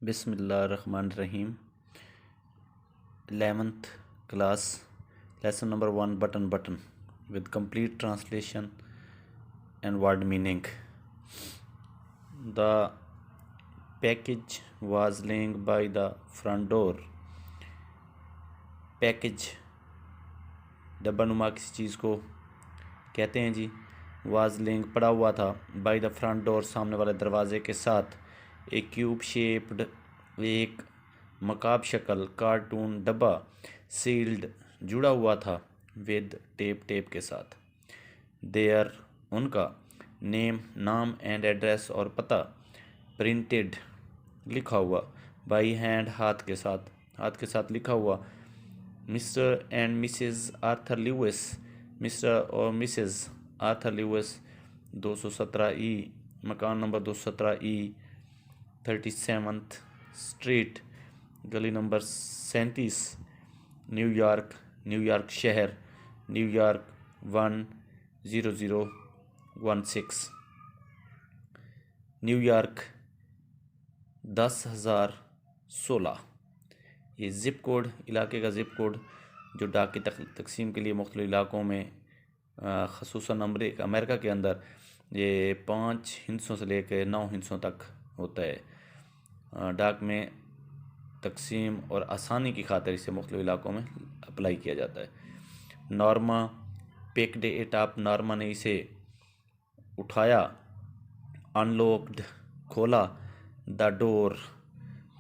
बिस्मिल्लाहिर्रहमानिर्रहीम 11th class lesson number 1 button with complete translation and word meaning. The package was laying by the front door. Package डब्बा नुमा किसी चीज़ को कहते हैं जी। वाज लेंग पड़ा हुआ था बाय द फ्रंट डोर सामने वाले दरवाजे के साथ। एक क्यूब शेप्ड एक मकाब शक्ल कार्टून डब्बा सील्ड जुड़ा हुआ था विद टेप के साथ। देयर उनका नेम नाम एंड एड्रेस और पता प्रिंटेड लिखा हुआ बाई हैंड हाथ के साथ लिखा हुआ। Mister and Mrs Arthur Lewis mister और मिसेस आर्थर ल्यूइस 217 ई मकान नंबर 217 ई 37th स्ट्रीट गली नंबर 37 न्यूयॉर्क शहर न्यूयॉर्क 10016 न्यूयॉर्क 10,016। ये ज़िप कोड इलाके का ज़िप कोड जो डाक की तकसीम के लिए मुख्तलिफ इलाकों में ख़ुसूसन अमेरिका के अंदर ये 5 हिस्सों से लेकर 9 हिस्सों तक होता है। डाक में तकसीम और आसानी की खातिर इसे मुख्तलिफ इलाकों में अप्लाई किया जाता है। Norma picked it up Norma ने इसे उठाया। अनलॉक्ड खोला द डोर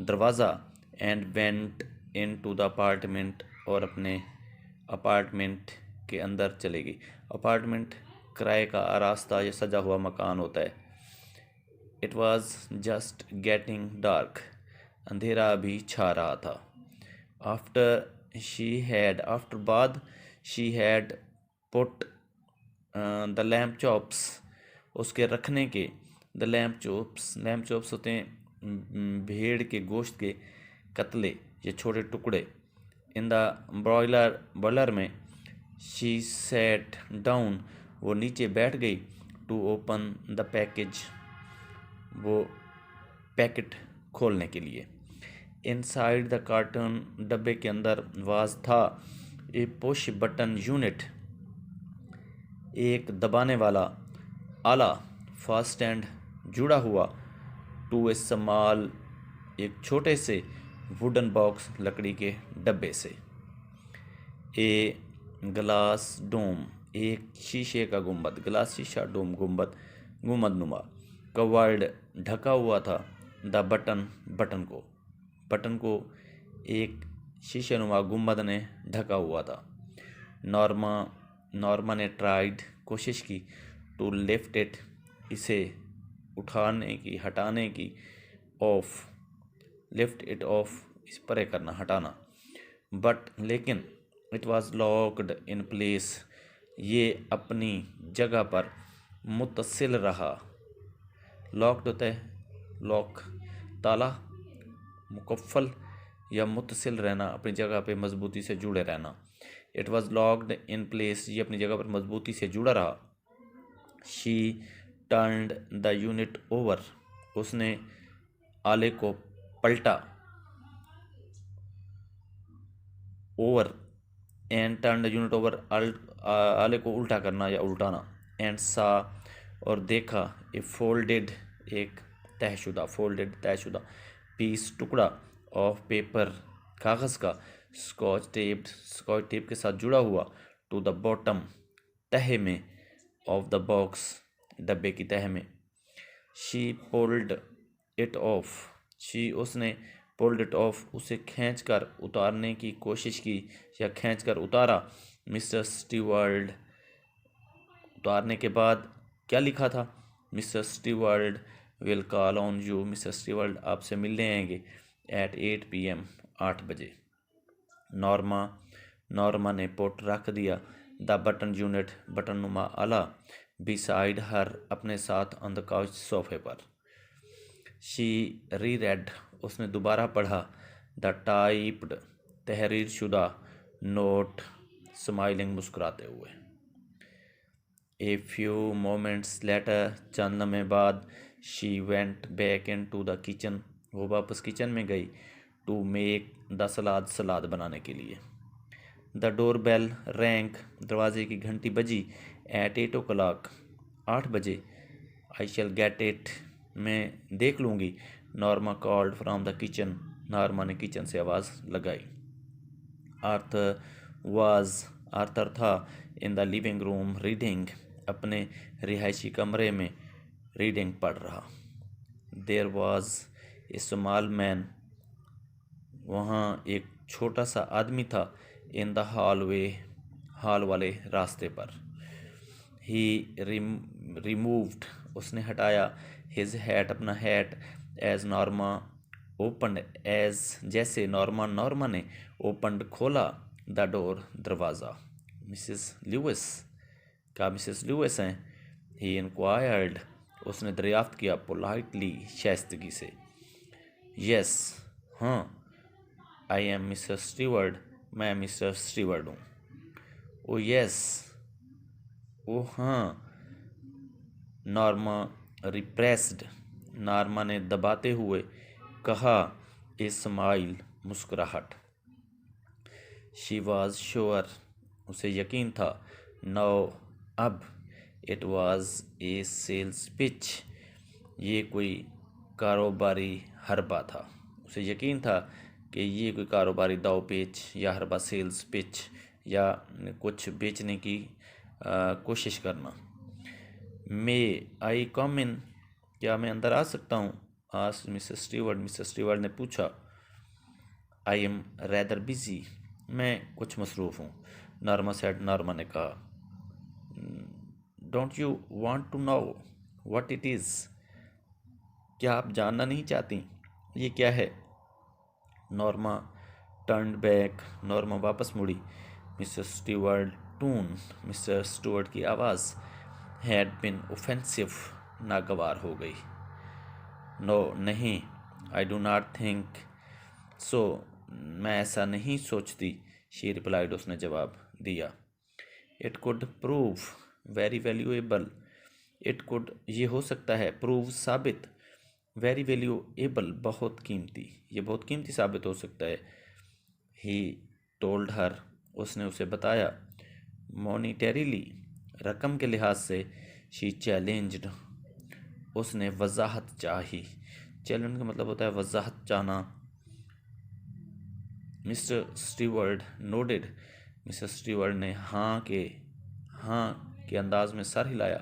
दरवाज़ा and went in to the apartment और अपने अपार्टमेंट के अंदर चलेगी। अपार्टमेंट किराए का आरास्ता या सजा हुआ मकान होता है। It was just getting dark अंधेरा अभी छा रहा था। आफ्टर बाद she had put the lamp chops उसके रखने के द लैम्प चॉप्स होते हैं भेड़ के गोश्त के कतले ये छोटे टुकड़े। इन द बॉयलर में शी सेट डाउन वो नीचे बैठ गई। टू ओपन द पैकेज वो पैकेट खोलने के लिए। इनसाइड द कार्टन डब्बे के अंदर वाज था ए पुश बटन यूनिट एक दबाने वाला आला फास्ट एंड जुड़ा हुआ टू ए स्मॉल एक छोटे से वुडन बॉक्स लकड़ी के डब्बे से। ए ग्लास डोम एक शीशे का गुंबद ग्लास शीशा डोम गुंबद नुमा कवर्ड ढका हुआ था द बटन को एक शीशे नुमा गुंबद ने ढका हुआ था। नॉर्मा ने ट्राइड कोशिश की टू लिफ्ट इट इसे हटाने की ऑफ लिफ्ट इट ऑफ इस परे करना हटाना। बट लेकिन it was locked in place ये अपनी जगह पर मुतसिल रहा। लॉक्ड होता है लॉक ताला मुकफ़ल या मुतसिल रहना अपनी जगह पे मजबूती से जुड़े रहना। It was locked in place ये अपनी जगह पर मजबूती से जुड़ा रहा। She turned the unit over उसने आले को पलटा। Over and turn the unit over आले को उल्टा करना या उल्टाना। एंड सा और देखा ए फोल्डेड एक तहशुदा पीस टुकड़ा ऑफ पेपर कागज़ का स्कॉच टेप के साथ जुड़ा हुआ टू द बॉटम तहे में ऑफ द बॉक्स डब्बे की तह में। शी पुल्ड इट ऑफ उसने पुल्ड इट ऑफ उसे खींचकर उतारने की कोशिश की या खींचकर उतारा। मिस्टर स्टीवर्ड उतारने के बाद क्या लिखा था? Mister steward will call on you mister steward आपसे मिलने आएंगे एट 8 PM 8 बजे। नॉर्मा ने पुट रख दिया द बटन यूनिट बटन नुमा आला बिसाइड हर अपने साथ ऑन द काउच सोफे पर। शी रीरेड उसने दोबारा पढ़ा द टाइप्ड तहरीर शुदा नोट स्माइलिंग मुस्कुराते हुए। ए फ्यू मोमेंट्स लेटर चंद लम्हे बाद she went back in to the kitchen वो वापस किचन में गई टू मेक द सलाद बनाने के लिए। द डोर बेल रैंक, दरवाजे की घंटी बजी। एट 8 o'clock, 8 बजे। आई शैल गेट इट, मैं देख लूँगी। Norma called from the kitchen, Norma ने किचन से आवाज़ लगाई। आर्थर वाज, आर्थर था in the living room reading, अपने रिहायशी कमरे में रीडिंग पढ़ रहा। There was a small man, वहाँ एक छोटा सा आदमी था। इन द हॉलवे, हॉल वाले रास्ते पर। ही रिमूव्ड, उसने हटाया। हिज हैट, अपना hat. As Norma open, as जैसे नॉर्मा ने ओपन खोला। द डोर, दरवाज़ा। मिसेस ल्यूइस, क्या मिसेस ल्यूइस हैं? ही इंक्वायर्ड, उसने दरियाफ्त किया। पोलाइटली, शाइस्तगी से। यस, हाँ। आई एम मिस्टर स्टीवर्ड, मैं मिस्टर स्टीवर्ड हूँ। ओ यस, ओ हाँ। नॉर्मा रिप्रेस्ड, नॉर्मा ने दबाते हुए कहा। ए स्माइल, मुस्कुराहट। शी वॉज श्योर, उसे यकीन था। नो, अब। It was a sales pitch, ये कोई कारोबारी हरबा था। उसे यकीन था कि ये कोई कारोबारी दाव पेच या हरबा, सेल्स पिच या कुछ बेचने की कोशिश करना। मे आई कम इन, क्या मैं अंदर आ सकता हूँ? आज मिसेस स्टीवर्ड, मिसेस स्टीवर्ड ने पूछा। आई एम रैदर बिजी, मैं कुछ मसरूफ़ हूँ। नॉर्मा सेड, नॉर्मा ने कहा। Don't you want to know what it is, क्या आप जानना नहीं चाहती ये क्या है? नॉर्मा टर्न्ड बैक, नॉर्मा वापस मुड़ी। Mr Steward tone, Mr Steward की आवाज़ हैड बिन ऑफेंसिव, नागवार हो गई। नो, नहीं। I do not think so, मैं ऐसा नहीं सोचती। शी रिप्लाइड, उसने जवाब दिया। It could prove very valuable, it could, ये हो सकता है। प्रूव, साबित। वेरी वैल्यूएबल, बहुत कीमती, ये बहुत कीमती साबित हो सकता है। ही टोल्ड हर, उसने उसे बताया। मॉनिटरीली, रकम के लिहाज से। शी चैलेंज्ड, उसने वजाहत चाही। चैलेंज का मतलब होता है वजाहत चाहना। Mister steward nodded, mister Steward ने हाँ के अंदाज में सर हिलाया।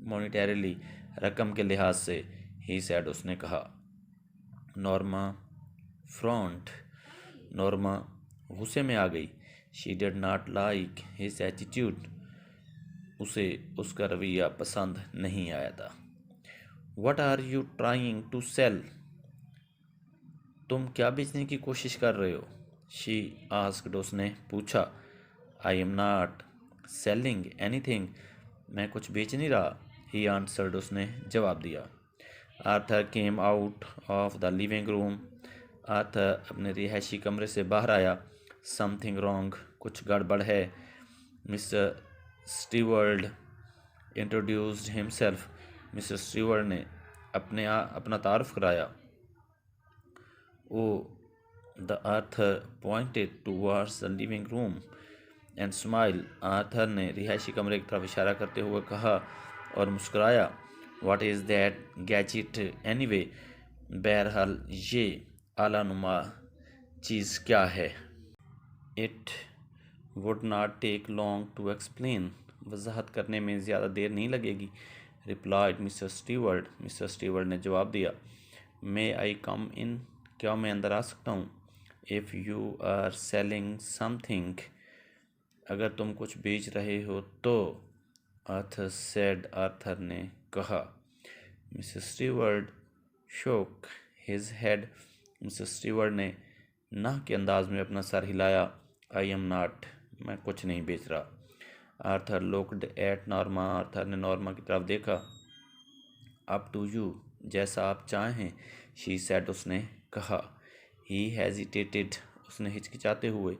मॉनिटरीली, रकम के लिहाज से। ही सैड, उसने कहा। नॉर्मा फ्रॉन्ट, नॉर्मा गुस्से में आ गई। She did not like his attitude, उसे उसका रवैया पसंद नहीं आया था। What are you trying to sell, तुम क्या बेचने की कोशिश कर रहे हो? शी आस्क्ड, उसने पूछा। आई एम नॉट सेलिंग एनीथिंग, मैं कुछ बेच नहीं रहा। ही आंसर्ड, उसने जवाब दिया। Arthur came out of the living room, Arthur अपने रिहायशी कमरे से बाहर आया। समथिंग रॉन्ग, कुछ गड़बड़ है। Mr Steward introduced himself, Mr Steward ने अपना तारुफ कराया। Oh, the Arthur pointed towards the living room and smile, Arthur ने रिहायशी कमरे की तरफ इशारा करते हुए कहा और मुस्कुराया। What is that gadget anyway, बहरहाल ये आलानुमा चीज़ क्या है? It would not take long to explain, वजाहत करने में ज़्यादा देर नहीं लगेगी। Replied Mr Steward, Mr Steward ने जवाब दिया। मे आई कम इन, क्या मैं अंदर आ सकता हूँ? If you are selling something, अगर तुम कुछ बेच रहे हो तो। आर्थर सेड, आर्थर ने कहा। मिस्टर स्टीवर्ड शोक हिज हेड, मिस्टर स्टीवर्ड ने ना के अंदाज में अपना सर हिलाया। आई एम नॉट, मैं कुछ नहीं बेच रहा। Arthur looked at Norma, Arthur ने नॉर्मा की तरफ देखा। अप टू यू, जैसा आप चाहें। शी सेड, उसने कहा। ही हेजिटेटेड, उसने हिचकिचाते हुए।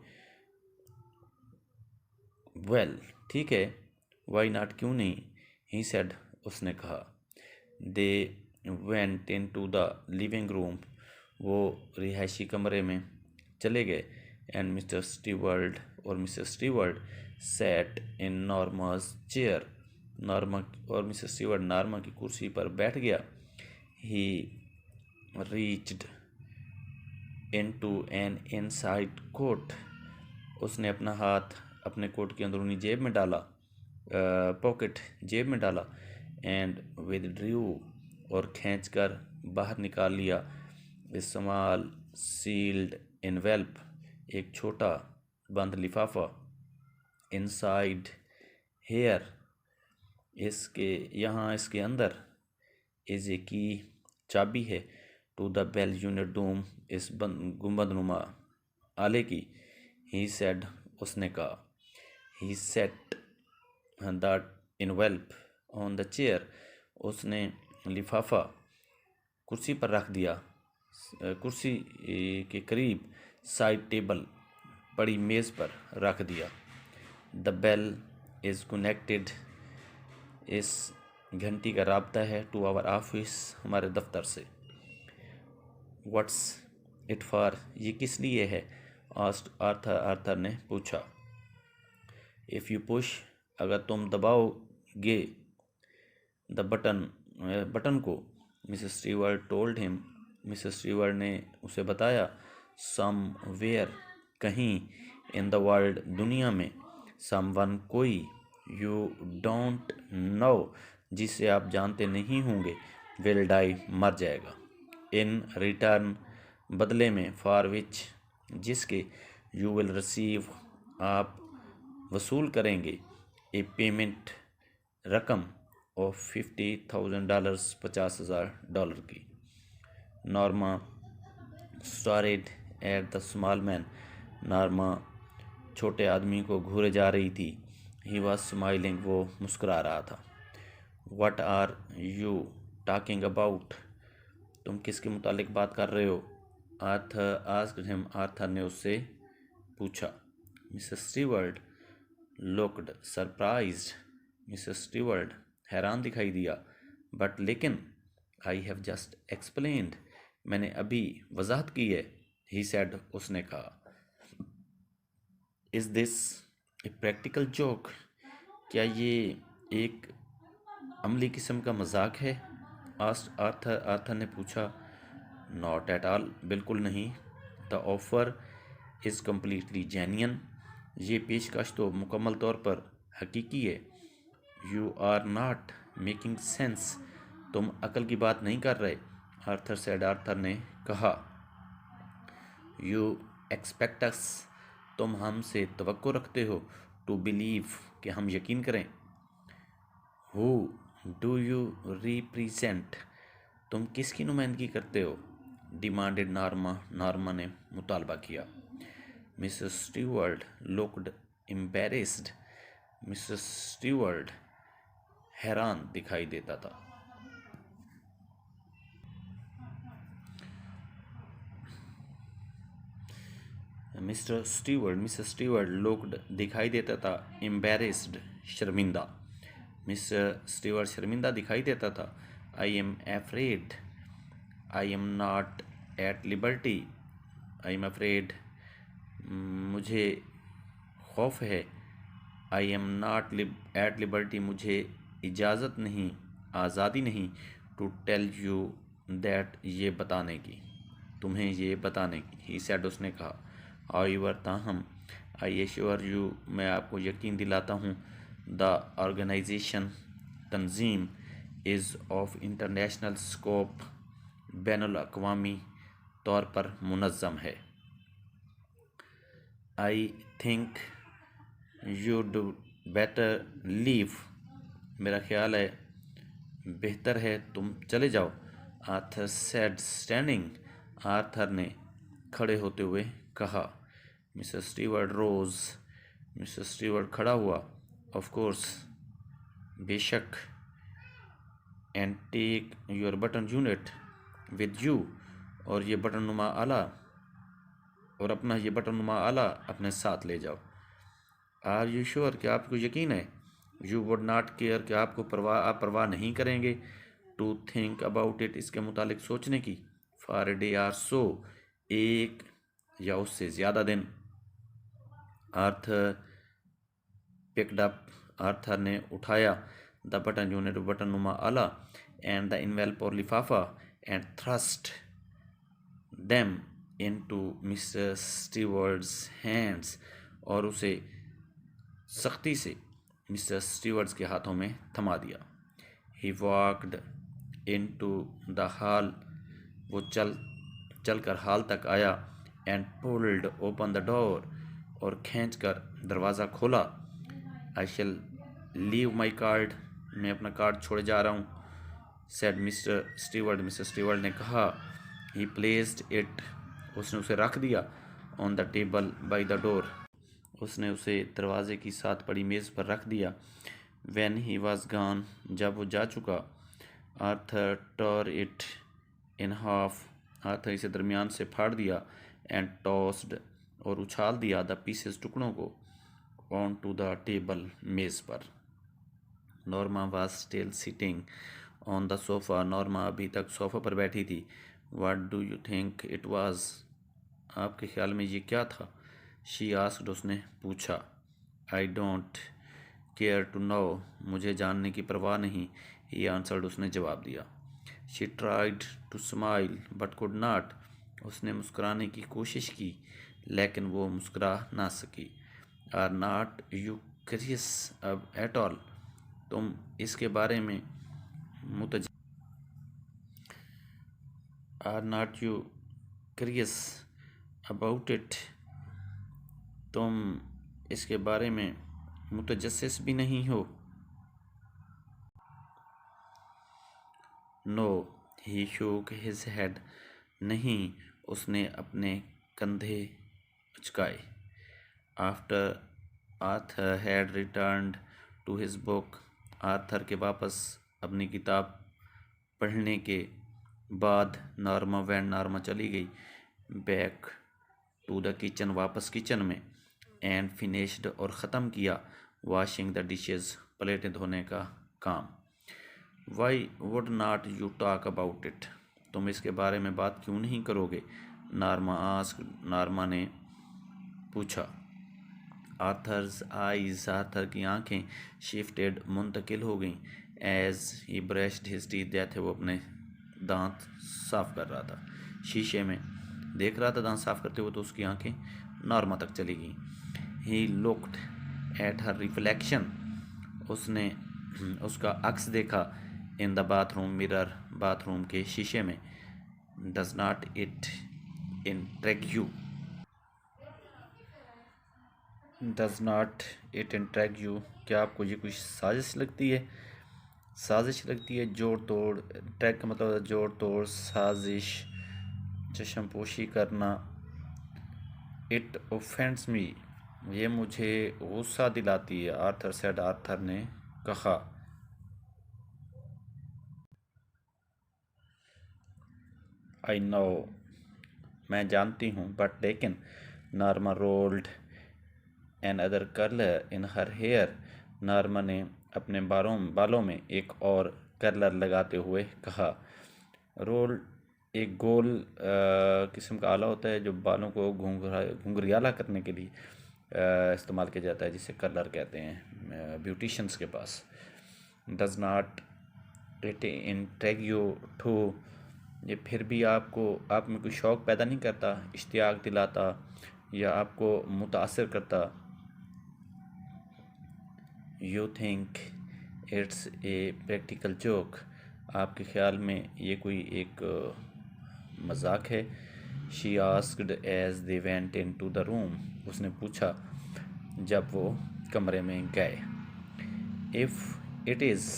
वेल, ठीक है। वाई नॉट, क्यों नहीं? ही सेड, उसने कहा। They went in to the living room, वो रिहायशी कमरे में चले गए। एंड मिस्टर स्टीवर्ड और Mrs Steward sat in Norma's chair. Norma और मिसेस स्टीवर्ड नॉर्मा की कुर्सी पर बैठ गया। He reached into an inside coat. उसने अपना हाथ अपने कोट की अंदरूनी जेब में डाला, पॉकेट जेब में डाला। एंड विदड्रू और खींचकर बाहर निकाल लिया। स्मॉल सील्ड इनवेल्प, एक छोटा बंद लिफाफा। इनसाइड हेयर, इसके अंदर। इज ए की, चाबी है। To the bell unit dome, इस गुंबदनुमा आले की। ही सेड, उसने कहा। He set the envelope on the chair, उसने लिफाफा कुर्सी पर रख दिया। कुर्सी के करीब साइड टेबल, बड़ी मेज़ पर रख दिया। द बेल इज़ कनेक्टेड, इस घंटी का राब्ता है। टू आवर ऑफिस, हमारे दफ्तर से। व्हाट्स इट फॉर, ये किस लिए है? आस्क्ड आर्थर, आर्थर ने पूछा। इफ़ यू पुश, अगर तुम दबाओगे द बटन को। Mrs Stewart told him, Mrs Stewart ने उसे बताया। समवेयर, कहीं। इन द वर्ल्ड, दुनिया में। समवन, कोई। यू डोंट नो, जिसे आप जानते नहीं होंगे। विल डाई, मर जाएगा। इन रिटर्न, बदले में। फॉर विच, जिसके। यू विल रिसीव, आप वसूल करेंगे। ए पेमेंट, रकम। ऑफ $50,000, $50,000 की। Norma stared at the small man, Norma छोटे आदमी को घूरे जा रही थी। ही वॉज स्माइलिंग, वो मुस्कुरा रहा था। What are you talking about, तुम किसके मुतालिक बात कर रहे हो? आर्थर आस्क्ड हिम, आर्थर ने उससे पूछा। Mrs Stewart looked surprised, Mrs Stewart हैरान दिखाई दिया। बट लेकिन, आई हैव जस्ट एक्सप्लेन्ड, मैंने अभी वजाहत की है। ही सेड, उसने कहा। Is this A practical joke, क्या ये एक अमली किस्म का मजाक है? आस्क्ड आर्थर, आर्थर ने पूछा। नॉट एट ऑल, बिल्कुल नहीं। The offer is completely genuine, ये पेशकश तो मुकम्मल तौर पर हकीकी है। You are not making sense, तुम अकल की बात नहीं कर रहे। आर्थर सेड, आर्थर ने कहा। यू एक्सपेक्ट अस, तुम हमसे तवक्को रखते हो। टू बिलीव, कि हम यकीन करें। हु डू यू रिप्रेजेंट, तुम किसकी नुमाइंदगी करते हो? डिमांडेड नॉर्मा, नॉर्मा ने मुतालबा किया। Mrs Stewart looked embarrassed, Mrs Stewart हैरान दिखाई देता था। मिसेस स्टीवर्ट लुक्ड, दिखाई देता था। एम्बेरेस्ड, शर्मिंदा। मिस्टर स्टीवर्ट शर्मिंदा दिखाई देता था। I am afraid, I am not at liberty, I am afraid, मुझे खौफ है। आई एम नॉट एट लिबर्टी, मुझे इजाज़त नहीं, आज़ादी नहीं। टू टेल यू दैट, ये बताने की, तुम्हें ये बताने की। ही सेड, उसने कहा। हाउएवर, ताहम। आई एश्योर यू, मैं आपको यकीन दिलाता हूँ। द ऑर्गेनाइजेशन, तंजीम। इज़ ऑफ इंटरनेशनल स्कोप, बैनुल अक़वामी तौर पर मुनज़्ज़म है। I think you do better leave, मेरा ख्याल है बेहतर है तुम चले जाओ। आर्थर सेड स्टैंडिंग, आर्थर ने खड़े होते हुए कहा। Mrs Stewart rose, Mrs Stewart खड़ा हुआ। ऑफ कोर्स, बेशक। And take your button unit with you, और ये बटन नुमा आला अपने साथ ले जाओ। आर यू श्योर, क्या आपको यकीन है? यू वुड नॉट केयर, क्या आप परवाह नहीं करेंगे। टू थिंक अबाउट इट, इसके मुतालिक सोचने की। For a day or so, एक या उससे ज़्यादा दिन। आर्थर पिकड अप, आर्थर ने उठाया द बटन यूनिट, बटन नुमा आला, एंड द इनवेल्प और लिफाफा, and thrust them into mister stewards hands, और उसे सख्ती से मिस्टर स्टीवर्ड्स के हाथों में थमा दिया। He walked into the hall, वो चलकर हॉल तक आया, and pulled open the door, और खींचकर दरवाज़ा खोला। आई शैल लीव माई कार्ड, मैं अपना कार्ड छोड़े जा रहा हूँ। Said mister Steward, Mr Steward ने कहा। ही प्लेस्ड इट, उसने उसे रख दिया। On the table by the door, उसने उसे दरवाजे की साथ पड़ी मेज़ पर रख दिया। व्हेन ही वॉज गॉन, जब वो जा चुका। Arthur tore it in half, Arthur इसे दरमियान से फाड़ दिया। एंड टॉस्ड, और उछाल दिया, द पीसेस, टुकड़ों को, ऑन टू द टेबल, मेज़ पर। Norma was still sitting on the sofa, Norma अभी तक सोफ़ा पर बैठी थी। What do you think it was, आपके ख्याल में ये क्या था? शी आस्क्ड, उसने पूछा। I don't care to know, मुझे जानने की परवाह नहीं। ही आंसर्ड, उसने जवाब दिया। She tried to smile but could not, उसने मुस्कुराने की कोशिश की लेकिन वो मुस्कुरा ना सकी। Are not you curious about at all, तुम इसके बारे में मुतज are not you curious about it, तुम इसके बारे में मुतजस्सिस भी नहीं हो? नो, ही शोक हिज हेड, नहीं, उसने अपने कंधे उचकाए। After Arthur had returned to his book, Arthur के वापस अपनी किताब पढ़ने के बाद, नॉर्मा वैन, नॉर्मा चली गई। बैक टू द किचन, वापस किचन में। एंड फिनिश्ड, और ख़त्म किया। वॉशिंग द डिशेस, प्लेटें धोने का काम। Why would not you talk about it, तुम इसके बारे में बात क्यों नहीं करोगे? नॉर्मा आस्क्ड, नॉर्मा ने पूछा। आर्थर्स आइज, आर्थर की आंखें शिफ्टेड, मुंतकिल हो गईं। As he brushed his teeth, जैसे वो अपने दांत साफ कर रहा था। शीशे में देख रहा था दांत साफ करते हुए, तो उसकी आंखें नॉर्मा तक चली गईं। He looked at her reflection, उसने उसका अक्स देखा। In the bathroom mirror, bathroom के शीशे में। Does not it intrigue you, does not it intrigue you, क्या आपको ये कुछ साजिश लगती है? साजिश लगती है, जोड़ तोड़। ट्रैक का मतलब है जोड़ तोड़, साजिश, चश्मपोशी करना। इट ऑफेंड्स मी, ये मुझे गुस्सा दिलाती है। आर्थर सेड, आर्थर ने कहा। आई नो, मैं जानती हूँ, बट लेकिन। Norma rolled another curler in her hair, Norma ने अपने बालों में एक और कर्लर लगाते हुए कहा। रोल एक गोल किस्म का आला होता है जो बालों को घुंघरियाला करने के लिए इस्तेमाल किया जाता है, जिसे कर्लर कहते हैं ब्यूटिशियंस के पास। Does not it intrigue you too, ये फिर भी आप में कोई शौक़ पैदा नहीं करता, इश्तियाक दिलाता, या आपको मुतासर करता? You think it's a practical joke, आपके ख्याल में ये कोई एक मजाक है? She asked as they went in to the room, उसने पूछा जब वो कमरे में गए। If it is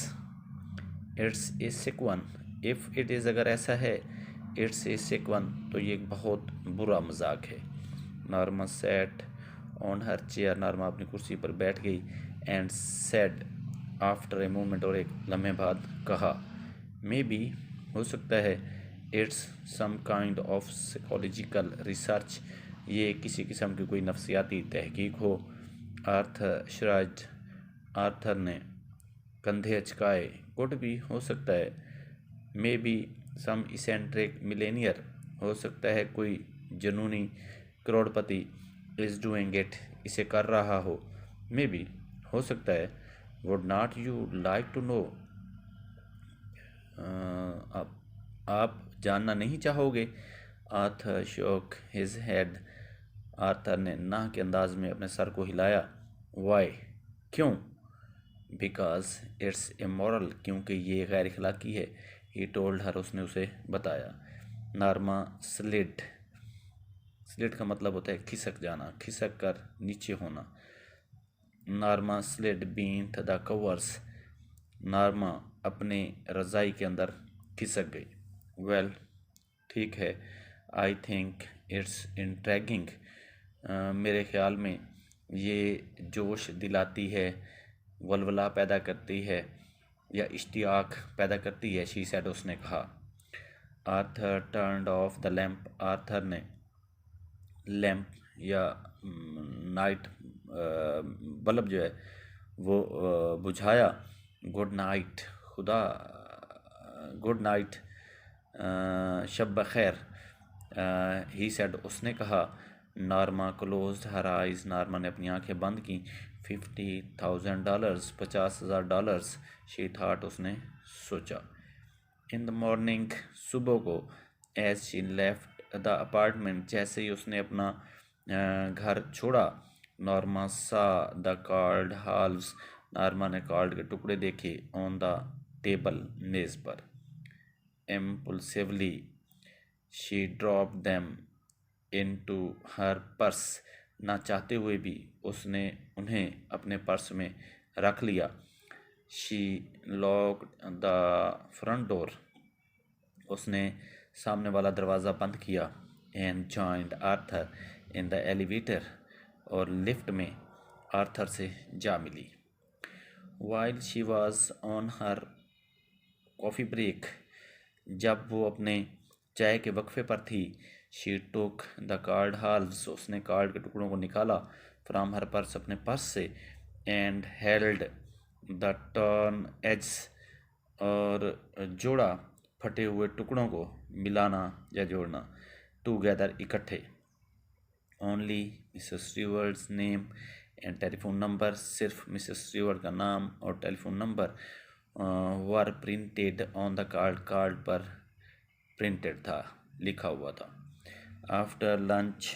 it's a sick one, if it is, अगर ऐसा है, इट्स ए सिक वन, तो ये एक बहुत बुरा मजाक है। Norma set on her chair, Norma अपनी कुर्सी पर बैठ गई। And said after a moment, और एक लम्हे बाद कहा। मे बी, हो सकता है। It's some kind of psychological research, ये किसी किस्म की कोई नफ्सियाती तहकीक हो। आर्थर श्राइड, आर्थर ने कंधे अचकाए। कुड भी, हो सकता है। Maybe some eccentric millionaire, हो सकता है कोई जुनूनी करोड़पति इज़ डूइंग इट, इसे कर रहा हो। मे बी, हो सकता है। Would not you like to know, आप जानना नहीं चाहोगे? आर्थर शोक हिज हेड, आर्थर ने ना के अंदाज में अपने सर को हिलाया। वाई, क्यों? बिकॉज इट्स इमोरल, क्योंकि ये गैर अखलाकी है। ही टोल्ड हर, उसने उसे बताया। नॉर्मा स्लिड, स्लिड का मतलब होता है खिसक जाना, खिसक कर नीचे होना। Norma slid beneath the covers, Norma अपने रज़ाई के अंदर खिसक गई। वेल, ठीक है। आई थिंक इट्स इंट्रैगिंग, मेरे ख्याल में ये जोश दिलाती है, वलवला पैदा करती है या इश्तियाक पैदा करती है। शी सेड, उसने कहा। Arthur turned off the lamp, Arthur ने लैम्प या नाइट बल्ब जो है वो बुझाया। गुड नाइट, खुदा, गुड नाइट, शब बखैर, ही सेड, उसने कहा। Norma closed her eyes, Norma ने अपनी आंखें बंद की। $50,000, $50,000, शी थॉट, उसने सोचा। इन द मॉर्निंग, सुबह को, as she left the apartment, जैसे ही उसने अपना घर छोड़ा। Norma saw the card halves, Norma ने कार्ड के टुकड़े देखे। ऑन द टेबल, मेज पर। Impulsively she drop them into her purse, ना चाहते हुए भी उसने उन्हें अपने पर्स में रख लिया। She locked the front door, उसने सामने वाला दरवाज़ा बंद किया। And joined Arthur in the elevator, और लिफ्ट में आर्थर से जा मिली। While she was on her coffee break, जब वो अपने चाय के वक्फे पर थी। She took the card halves, उसने कार्ड के टुकड़ों को निकाला। फ्राम हर पर्स, अपने पर्स से। And held the torn edge, और जोड़ा फटे हुए टुकड़ों को, मिलाना या जोड़ना। टूगेदर, इकट्ठे। Only Mrs Stewart's name and telephone number, सिर्फ मिसेस स्टीवर्ट का नाम और telephone number were printed on the card, card पर प्रिंटेड था, लिखा हुआ था। आफ्टर लंच,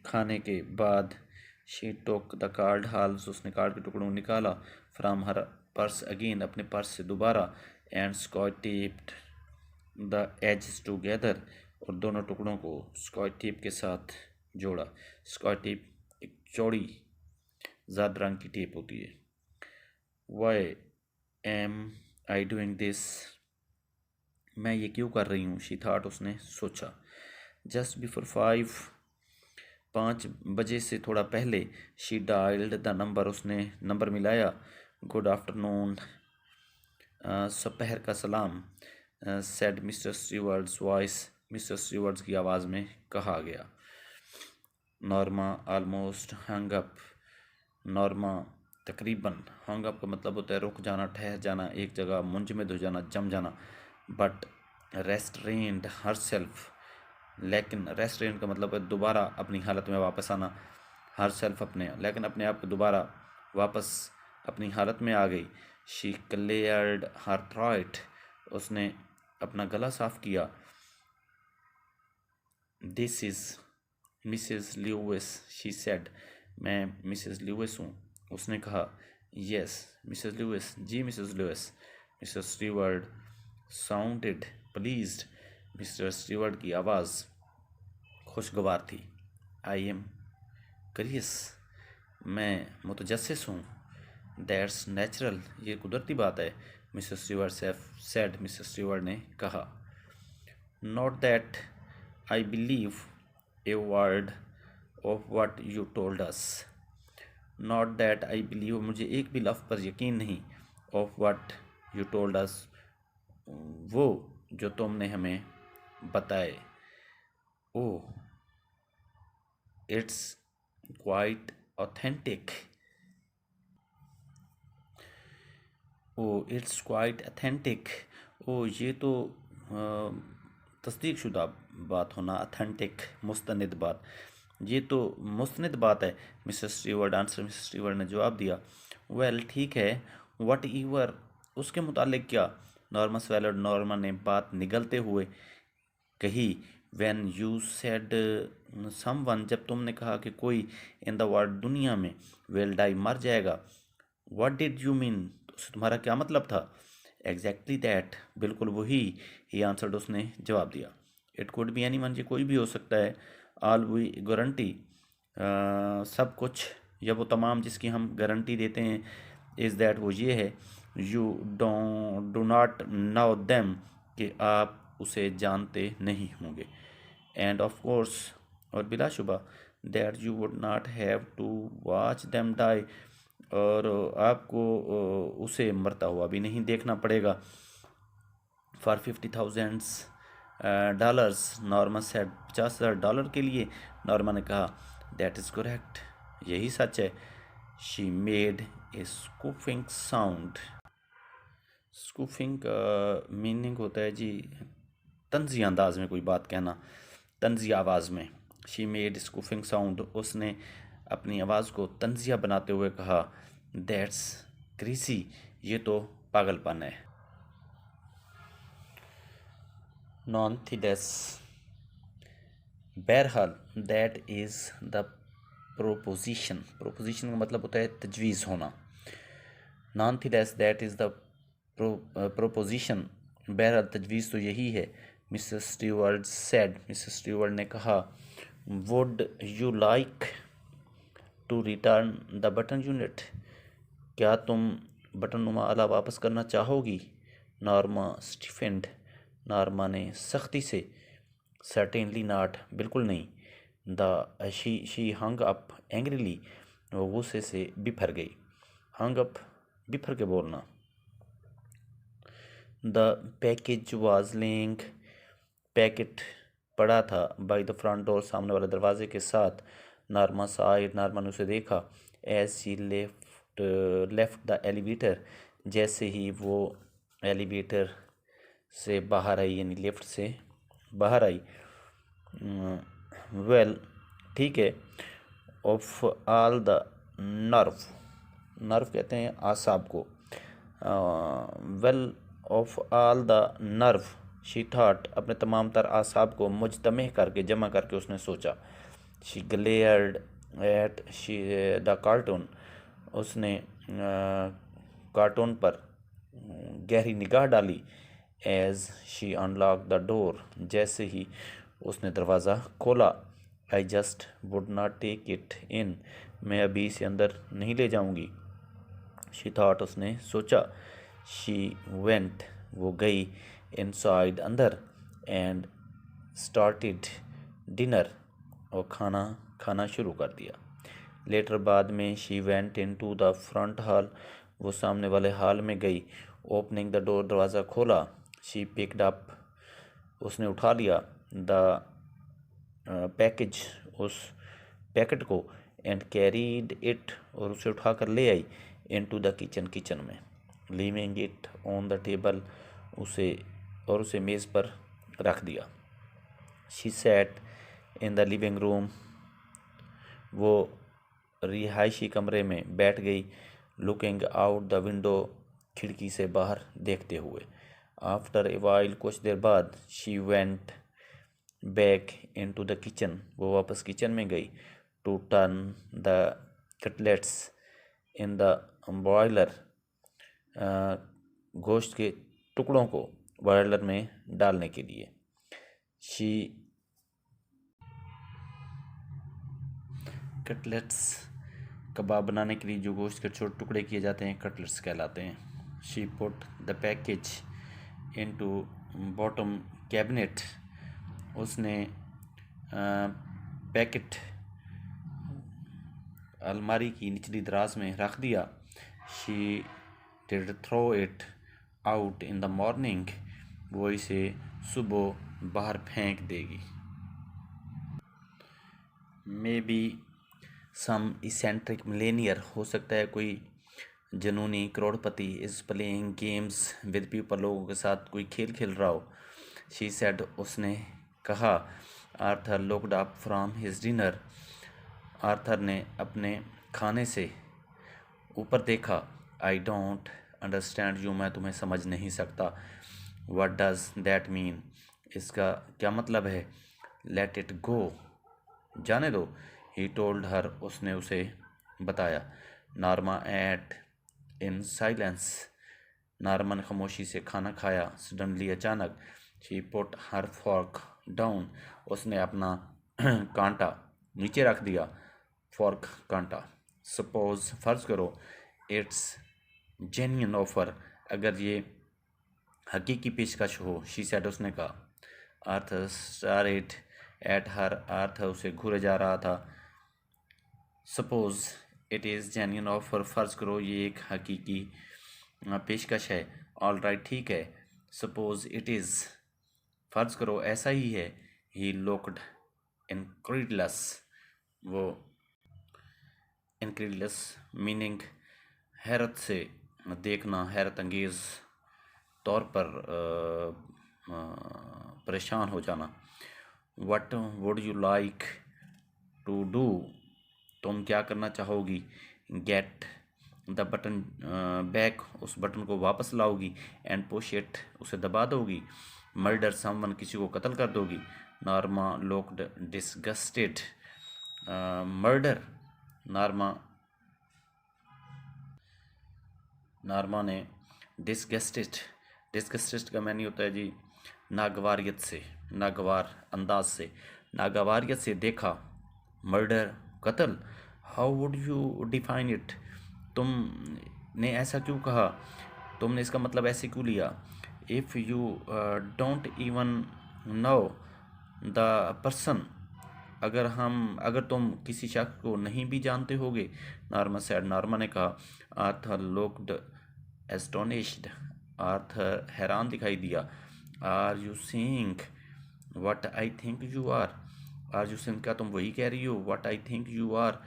खाने के बाद। She took the card halves, उसने कार्ड के टुकड़ों को निकाला। फ्राम हर पर्स अगेन, अपने पर्स से दोबारा। And scotch taped the edges together, और दोनों टुकड़ों को स्कॉच टेप के साथ जोड़ा। स्कॉच टेप एक चौड़ी ज़र्द रंग की टेप होती है। Why am I doing this, मैं ये क्यों कर रही हूँ? शी थॉट, उसने सोचा। जस्ट बिफोर 5 बजे से थोड़ा पहले। शी डायल्ड द नंबर, उसने नंबर मिलाया। गुड आफ्टरनून, दोपहर का सलाम। Said mister Stewarts voice, mister Stewarts की आवाज़ में कहा गया। Norma almost hung up, Norma तकरीबन, हंग अप का मतलब होता है रुक जाना, ठहर जाना, एक जगह मुंजमद हो जाना, जम जाना। बट रेस्ट्रेंड हर सेल्फ, लेकिन रेस्ट्रेंड का मतलब है दोबारा अपनी हालत में वापस आना। हर सेल्फ, अपने, लेकिन अपने आप को दोबारा वापस अपनी हालत में आ गई। शी क्लियर्ड हर थ्रोट, उसने अपना गला साफ किया। This is Mrs Lewis, she said, मैं मिसेस ल्यूइस हूँ, उसने कहा। यस मिसेस ल्यूइस, जी Mrs Lewis. Mrs Stewart sounded pleased, Mr Stewart की आवाज़ खुशगवार थी। आई एम करियस, मैं मुतजस्सिस हूँ। दैट्स नेचुरल, ये कुदरती बात है। Mrs Stewart said, Mrs Stewart ने कहा। Not that I believe a word of what you told us, not that I believe, मुझे एक भी लफ्ज़ पर यकीन नहीं। Of what you told us, वो जो तुमने हमें बताए। Oh, it's quite authentic, oh it's quite authentic, oh ये तो तस्दीक शुदा बात होना, अथेंटिक मुस्तनिद बात। ये तो मुस्तनिद बात है। Mrs steward answer, Mrs Steward ने जवाब दिया। वेल ठीक है, वट ईवर, उसके मुतालिक क्या? नॉर्मा स्वेलड, नॉर्मा ने बात निगलते हुए कही। व्हेन यू सेड समवन, जब तुमने कहा कि कोई, इन द वर्ल्ड, दुनिया में, विल डाई, मर जाएगा। व्हाट डिड यू मीन, उससे तुम्हारा क्या मतलब था? एग्जैक्टली दैट, बिल्कुल वही। ही आंसर्ड, उसने जवाब दिया। It could be any one, ये कोई भी हो सकता है। आल वी गारंटी, सब कुछ या वो तमाम जिसकी हम गारंटी देते हैं, इज़ दैट, वो ये है, you do not know them, कि आप उसे जानते नहीं होंगे। एंड ऑफ कोर्स, और बिलाशुबा, that you would not have to watch them die, और आपको उसे मरता हुआ भी नहीं देखना पड़ेगा। फॉर $50,000, नॉर्मा सेड, $50,000 के लिए। नॉर्मा ने कहा, दैट इज़ करेक्ट, यही सच है। She made a scoffing sound. Scoffing का मीनिंग होता है जी तंज़ी अंदाज में कोई बात कहना, तंज़ी आवाज़ में। शी मेड स्कूफिंग साउंड, उसने अपनी आवाज़ को तंज़िया बनाते हुए कहा। दैट्स क्रीसी, ये तो पागलपन है। नॉनथिडेस, बहरहाल, that is the proposition. Proposition का मतलब होता है तजवीज़ होना। Nonetheless, that is the proposition, बहरहाल तजवीज़ तो यही है। Mrs Steward said, Mrs Steward ने कहा। Would you like to return the button unit, क्या तुम बटन नुमा आला वापस करना चाहोगी? नॉर्मा स्टिफेंड, नॉर्मा ने सख्ती से। सर्टेनली नॉट, बिल्कुल नहीं। The she hung up angrily, वो गुस्से से बिफर गई। हंग अप, बिफर के बोलना। The package was laying, packet पड़ा था। बाई द फ्रंट डोर, सामने वाले दरवाजे के साथ। नॉर्मा साइड, नॉर्मा ने उसे देखा। As she left the elevator, जैसे ही वो एलिवेटर से बाहर आई, यानी लिफ्ट से बाहर आई। वेल ठीक है, of all the nerve, nerve कहते हैं आसाब को। Well of all the nerve, she thought, अपने तमाम तर आसाब को मुजतमह करके, जमा करके उसने सोचा। She glared at she the cartoon, उसने कार्टून पर गहरी निगाह डाली। As she unlock the door, जैसे ही उसने दरवाज़ा खोला। I just would not take it in, मैं अभी इसे अंदर नहीं ले जाऊंगी। शी थॉट, उसने सोचा। शी वेंट, वो गई। इनसाइड, अंदर। एंड स्टार्टेड डिनर, और खाना शुरू कर दिया। लेटर, बाद में। She went in to the front hall, वो सामने वाले हॉल में गई। ओपनिंग द डोर, दरवाज़ा खोला। शी पिकड अप, उसने उठा लिया। द पैकेज, उस पैकेट को। एंड कैरीड इट, और उसे उठाकर ले आई। इन टू द किचन, किचन में। Leaving it on the table, उसे मेज़ पर रख दिया। She sat in the living room, वो रिहायशी कमरे में बैठ गई। लुकिंग आउट द विंडो, खिड़की से बाहर देखते हुए। आफ्टर ए वाइल, कुछ देर बाद। She went back in to the kitchen, वो वापस किचन में गई। To turn the cutlets in the boiler, गोश्त के टुकड़ों को बॉयलर में डालने के लिए। शी, कटलेट्स, कबाब बनाने के लिए जो गोश्त के छोटे टुकड़े किए जाते हैं, कटलेट्स कहलाते हैं। She put the package into bottom cabinet, उसने पैकेट अलमारी की निचली दराज में रख दिया। She did throw it out in the morning, वो इसे सुबह बाहर फेंक देगी। Maybe some eccentric millionaire, हो सकता है कोई जनूनी करोड़पति, is playing games with people, लोगों के साथ कोई खेल खेल रहा हो। शी सेड, उसने कहा। Arthur looked up from his dinner, Arthur ने अपने खाने से ऊपर देखा। आई डोंट अंडरस्टैंड यू, मैं तुम्हें समझ नहीं सकता। व्हाट डज दैट मीन, इसका क्या मतलब है। लेट इट गो, जाने दो। ही टोल्ड हर, उसने उसे बताया। Norma ate in silence, Norma ने खामोशी से खाना खाया। सडनली, अचानक। She put her fork down, उसने अपना कांटा नीचे रख दिया। फॉर्क, कांटा। सपोज, फर्ज करो। इट्स जेन्युइन ऑफर, अगर ये हकीकी पेशकश हो। शी सेड, उसने कहा। आर्थर स्टारेड एट हर, आर्थर उसे घूरे जा रहा था। Suppose it is genuine offer, फ़र्ज़ करो ये एक हकीकी पेशकश है। ऑल राइट, ठीक है। सपोज इट इज़, फ़र्ज़ करो ऐसा ही है। ही लुक्ड इनक्रेडुलस, वो इनक्रेडुलस मीनिंग हैरत से देखना, हैरत अंगेज़ तौर पर परेशान हो जाना। What would you like to do, तुम क्या करना चाहोगी। गेट द बटन बैक, उस बटन को वापस लाओगी। एंड पुश इट, उसे दबा दोगी। मर्डर समवन, किसी को कत्ल कर दोगी। Norma looked disgusted, murder, Norma ने डिसगस्टेड, डिसगस्टेड का मैंने होता है जी नागवारियत से, नागवार अंदाज से, नागवारियत से देखा। मर्डर, कत्ल। How would you define it, तुमने ऐसा क्यों कहा, तुमने इसका मतलब ऐसे क्यों लिया। If you don't even know the person, अगर तुम किसी शख्स को नहीं भी जानते होगे। नॉर्मा सेड, नॉर्मा ने कहा। आर्थर लुक्ड एस्टोनिश्ड, आर्थर हैरान दिखाई दिया। Are you saying what I think you are, are you saying, क्या तुम वही कह रही हो। What I think you are,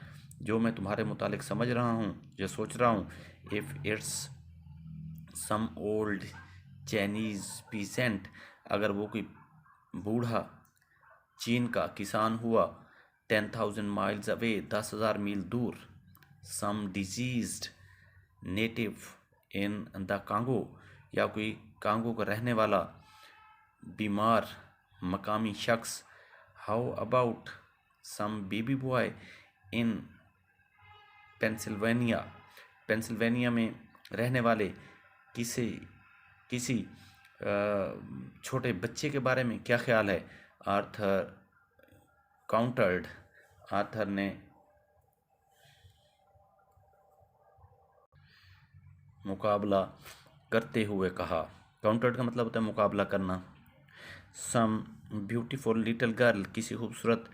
जो मैं तुम्हारे मुतालिक समझ रहा हूँ, जो सोच रहा हूँ। If it's some old Chinese peasant, अगर वो कोई बूढ़ा चीन का किसान हुआ। 10,000 माइल्स अवे, 10,000 मील दूर। Some diseased native in the Congo, या कोई कांगो का रहने वाला बीमार मकामी शख्स। How about some baby boy in Pennsylvania, Pennsylvania में रहने वाले किसी छोटे बच्चे के बारे में क्या ख्याल है। आर्थर काउंटर्ड, आर्थर ने मुकाबला करते हुए कहा। काउंटर्ड का मतलब होता है मुकाबला करना। सम ब्यूटीफुल लिटिल गर्ल, किसी खूबसूरत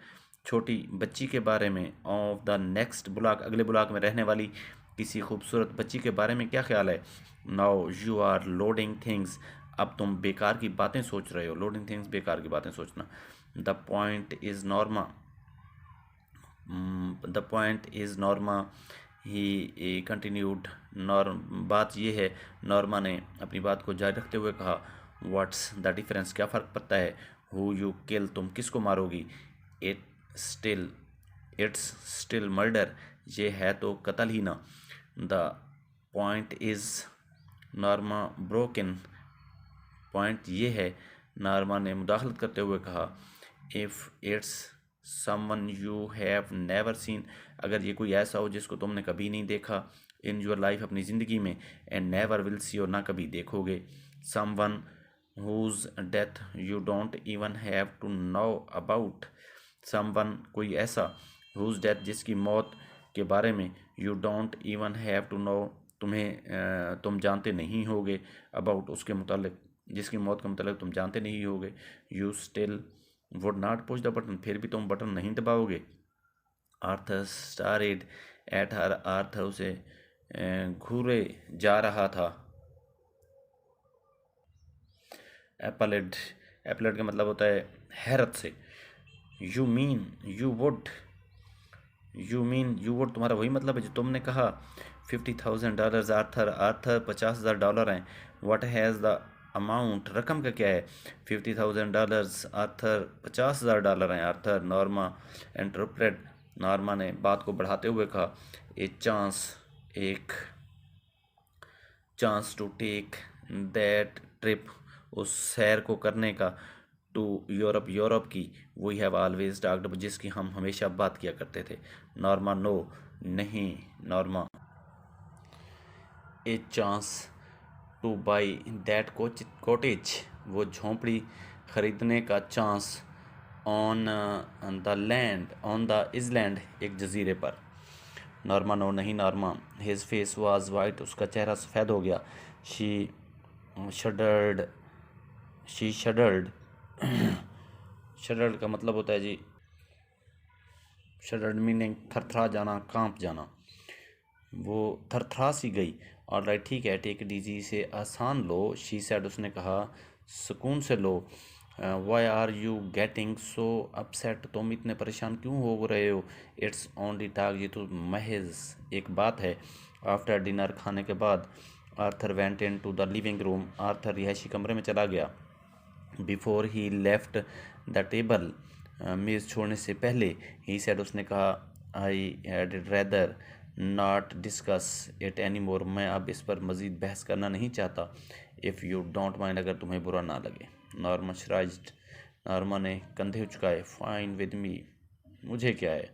छोटी बच्ची के बारे में। ऑफ द नेक्स्ट ब्लॉक, अगले ब्लॉक में रहने वाली किसी खूबसूरत बच्ची के बारे में क्या ख्याल है। Now you are loading things, अब तुम बेकार की बातें सोच रहे हो। लोडिंग थिंग्स, बेकार की बातें सोचना। The point is Norma, the point is Norma, he continued, बात ये है, नॉर्मा ने अपनी बात को जारी रखते हुए कहा। व्हाट्स द डिफरेंस, क्या फ़र्क पड़ता है। हु यू किल, तुम किसको मारोगी। इट्स स्टिल मर्डर, ये है तो कत्ल ही ना। The point is, Norma broke in, point ये है, नॉर्मा ने मुदाखलत करते हुए कहा। If it's someone you have never seen, अगर ये कोई ऐसा हो जिसको तुमने कभी नहीं देखा। इन योर लाइफ, अपनी ज़िंदगी में। एंड नेवर विल सी, और ना कभी देखोगे। Someone whose death you don't even have to know about, someone, कोई ऐसा। हुज डेथ, जिसकी मौत के बारे में। You don't even have to know, तुम जानते नहीं होगे। अबाउट, उसके मुतालिक, जिसकी मौत के मुतालिक तुम जानते नहीं होगे। You still would not push the button, फिर भी तुम बटन नहीं दबाओगे। आर्थर स्टारेड एट हर, आर्थर उसे घूरे जा रहा था। एपलेड, एपलेड का मतलब होता है हैरत से। यू मीन यू वुड, तुम्हारा वही मतलब है जो तुमने कहा। $50,000, आर्थर, $50,000 हैं। व्हाट हैज़ द अमाउंट रकम का क्या है? $50,000। आर्थर $50,000 हैं। आर्थर नॉर्मा इंटरप्रेट, नॉर्मा ने बात को बढ़ाते हुए कहा, ए चांस, एक chance to take that trip, उस सैर को करने का, टू यूरोप, यूरोप की, वी हैव ऑलवेज टॉक्ड, जिसकी हम हमेशा बात किया करते थे। नॉर्मा, नो, नहीं। Norma, a chance to buy that cottage, वो झोंपड़ी खरीदने का chance, on the land, on the island, एक जजीरे पर। नॉर्मा, नो, नहीं। Norma, his face was white, उसका चेहरा सफ़ेद हो गया। She shuddered, she shuddered, shuddered का मतलब होता है जी, शडर्ड मीनिंग थरथरा जाना, कांप जाना। वो थरथरा सी गई। और राइट, ठीक है, टेक इट इजी, से आसान लो। शी सेड, उसने कहा, सुकून से लो। Why are you getting so upset, तुम इतने परेशान क्यों हो रहे हो? इट्स ओनली टॉक, ये तो महज एक बात है। आफ्टर डिनर, खाने के बाद, Arthur went in to the living room, Arthur रिहायशी कमरे में चला गया। Before he left the table, मेज़ छोड़ने से पहले, ही सेड, उसने कहा, I had rather not discuss it any more, मैं अब इस पर मज़ीद बहस करना नहीं चाहता। इफ़ यू डोंट माइंड, अगर तुम्हें बुरा ना लगे। नॉर्मा श्राइज्ड, नॉर्मा ने कंधे उचकाए। फाइन विद मी, मुझे क्या है,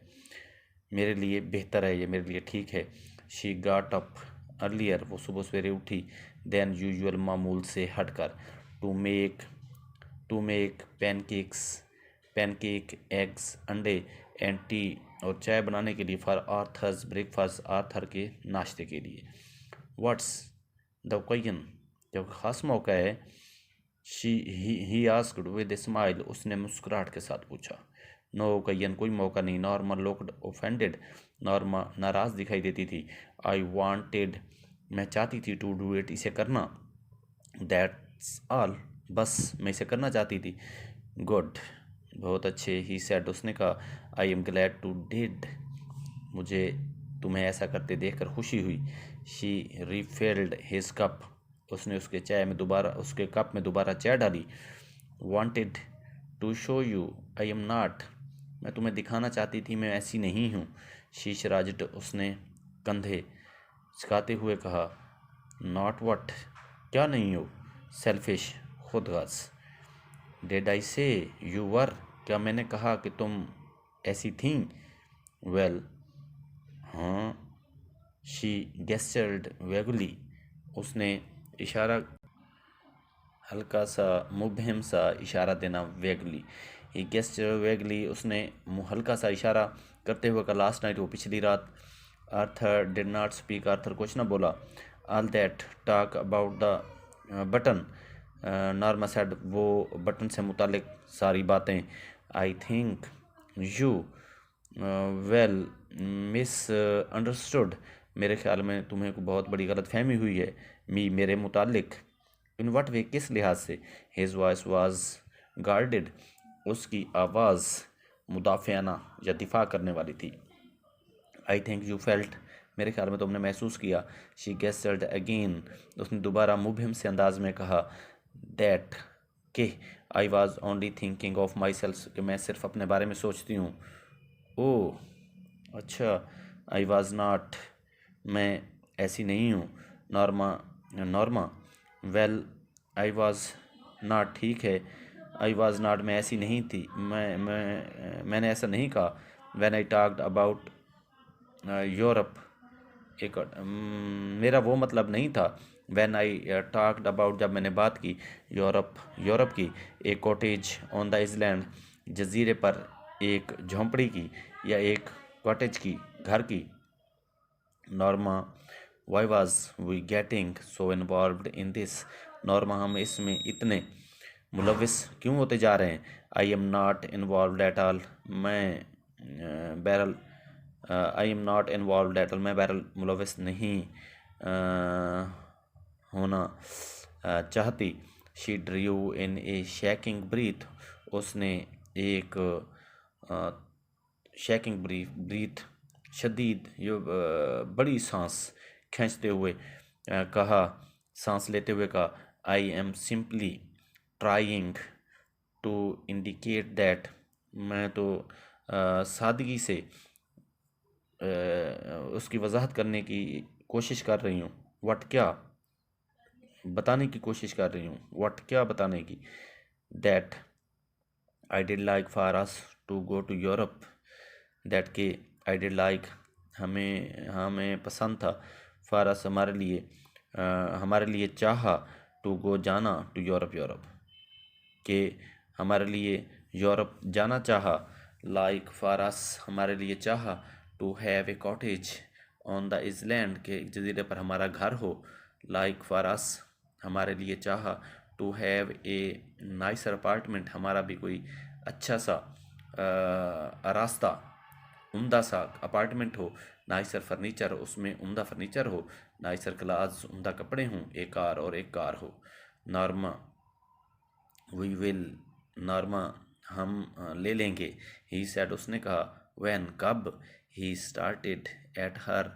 मेरे लिए बेहतर है, ये मेरे लिए ठीक है। शी गॉट अप अर्लियर, वो सुबह सवेरे उठी, देन यूजुअल, मामूल से हटकर, to make pancakes, pancake, eggs, अंडे, एंड टी, और चाय बनाने के लिए, फॉर आर्थर्स ब्रेकफास्ट, आर्थर के नाश्ते के लिए। व्हाट्स द ओकेजन, जब ख़ास मौका है। He asked with a smile, उसने मुस्कुराहट के साथ पूछा। नो ओकेजन, कोई मौका नहीं। नॉर्मा लुक्ड ऑफेंडेड, नॉर्मा नाराज़ दिखाई देती थी। आई वांटेड, मैं चाहती थी, टू डू इट, इसे करना। दैट्स ऑल, बस मैं इसे करना चाहती थी। गुड, बहुत अच्छे। ही सेड, उसने कहा, I am glad to did, मुझे तुम्हें ऐसा करते देखकर खुशी हुई। शी रिफिल्ड हिज कप, उसने उसके कप में दोबारा चाय डाली। Wanted to show you I am not, मैं तुम्हें दिखाना चाहती थी, मैं ऐसी नहीं हूँ। शी शराजट, उसने कंधे झुकाते हुए कहा। नॉट वट, क्या नहीं हो? Selfish, Khudgarz. डिड आई से यू वर, क्या मैंने कहा कि तुम ऐसी थीं? वेल, हाँ। शी गेस्चर्ड वेगुली, उसने इशारा, हल्का सा मुबहम सा इशारा देना, वेगली। ही गेस्चर वेगली, उसने हल्का सा इशारा करते हुए कहा, लास्ट नाइट, वो पिछली रात। Arthur did not speak, Arthur कुछ ना बोला। All that talk about the button, Norma said, वो बटन से मुतालिक सारी बातें। आई think you well miss understood, मेरे ख्याल में तुम्हें को बहुत बड़ी गलत फहमी हुई है। मी, मेरे मुतालिक। इन वट वे, किस लिहाज से? हिज वॉइस वाज गार्डेड, उसकी आवाज़ मुदाफ़ियाना या दिफा करने वाली थी। आई थिंक यू फेल्ट, मेरे ख्याल में तुमने महसूस किया। शी गेस्टर्ड अगेन, उसने दोबारा मुबहिम से अंदाज में कहा। दैट, के, I was only thinking of my self, कि मैं सिर्फ अपने बारे में सोचती हूँ। ओह, अच्छा। आई वॉज नॉट, मैं ऐसी नहीं हूँ। Norma, Norma, well, I was not, ठीक है। आई वॉज नॉट, मैं ऐसी नहीं थी, मैंने ऐसा नहीं कहा। When I talked about Europe, एक मेरा वो मतलब नहीं था। व्हेन आई टॉक्ड अबाउट, जब मैंने बात की यूरोप की, एक कॉटेज ऑन द आइलैंड, जजीरे पर, एक झोंपड़ी की, या एक कॉटेज की, घर की। Norma, why was we getting so involved in this, Norma, हम इसमें इतने मुलविस क्यों होते जा रहे हैं? I am not involve at all, मैं बैरल, I am not involve at all, मैं बैरल मुलविस नहीं होना चाहती। She drew in a shaking breath, उसने एक शेकिंग ब्रीथ, शदीद, बड़ी सांस खींचते हुए कहा, सांस लेते हुए कहा। I am simply trying to indicate that, मैं तो सादगी से उसकी वजाहत करने की कोशिश कर रही हूँ। वट क्या, बताने की कोशिश कर रही हूँ। वट क्या, बताने की। That I did like for us to go to Europe, that के आई डिड लाइक, हमें पसंद था, फॉर अस हमारे लिए चाहा, टू गो जाना, टू यूरोप के हमारे लिए यूरोप जाना चाहा, लाइक फॉर अस हमारे लिए चाहा, to have a cottage on the island के एक जजीरे पर हमारा घर हो, लाइक फॉर अस हमारे लिए चाहा, to have a nicer apartment हमारा भी कोई अच्छा सा रास्ता, उम्दा सा अपार्टमेंट हो, नाइसर फर्नीचर उसमें उम्दा फर्नीचर हो, नाइसर क्लास उम्दा कपड़े हों, एक कार और एक कार हो, नॉर्मा वी विल, नॉर्मा हम ले लेंगे, ही सेड उसने कहा, व्हेन कब, he started at her